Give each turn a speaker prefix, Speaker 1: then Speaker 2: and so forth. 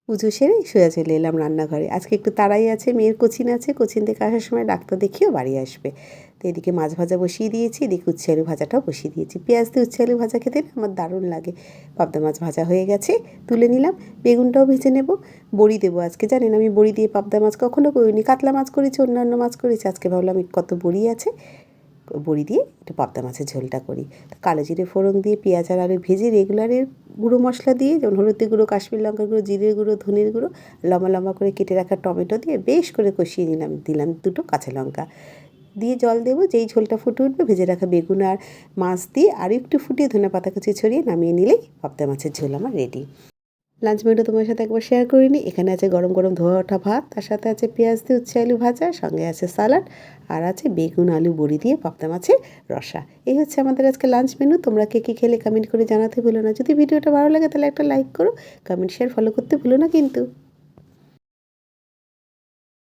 Speaker 1: পুজো সেরে সোজা চলে এলাম রান্নাঘরে। আজকে একটু তাড়াই আছে, মেয়ের কোচিং আছে। কোচিং থেকে আসার সময় ডাক্তার দেখিয়েও বাড়ি আসবে। তো এদিকে মাছ ভাজা বসিয়ে দিয়েছি, এদিকে উচ্ছে আলু ভাজাটাও বসিয়ে দিয়েছি। পেঁয়াজ দিয়ে উচ্ছে আলু ভাজা খেতে না আমার দারুণ লাগে। পাবদা মাছ ভাজা হয়ে গেছে, তুলে নিলাম। বেগুনটাও ভেজে নেব। বড়ি দেবো আজকে, জানেন আমি বড়ি দিয়ে পাবদা মাছ কখনো করিনি। কাতলা মাছ করেছি, অন্যান্য মাছ করেছি। আজকে ভাবলাম কত বড়ি আছে, বড়ি দিয়ে একটু পাবদা মাছের ঝোলটা করি। তো কালো জিরে ফোড়ন দিয়ে পেঁয়াজ আর আলু ভেজে রেগুলারের গুঁড়ো মশলা দিয়ে, যেমন হলুদের গুঁড়ো, কাশ্মীর লঙ্কার গুঁড়ো, জিরের গুঁড়ো, ধনের গুঁড়ো, লম্বা লম্বা করে কেটে রাখা টমেটো দিয়ে বেশ করে কষিয়ে নিলাম। দিলাম দুটো কাঁচা লঙ্কা দিয়ে জল দেবো। যেই ঝোলটা ফুটে উঠবে ভেজে রাখা বেগুন আর মাছ দিয়ে আরও একটু ফুটিয়ে ধনেপাতা কুচি ছড়িয়ে নামিয়ে নিলেই পাবদা মাছের ঝোল আমার রেডি। লাঞ্চ মেনুটা তোমার সাথে একবার শেয়ার করে নিই। এখানে আছে গরম গরম ধোয়া ওঠা ভাত, তার সাথে আছে পেঁয়াজ দিয়ে উচ্ছে আলু ভাজা, সঙ্গে আছে সালাড, আর আছে বেগুন আলু বড়ি দিয়ে পাবদা মাছের রসা। এই হচ্ছে আমাদের আজকে লাঞ্চ মেনু। তোমরা কে কী খেলে কমেন্ট করে জানাতে ভুলো না। যদি ভিডিওটা ভালো লাগে তাহলে একটা লাইক করো, কমেন্ট শেয়ার ফলো করতে ভুলো না কিন্তু।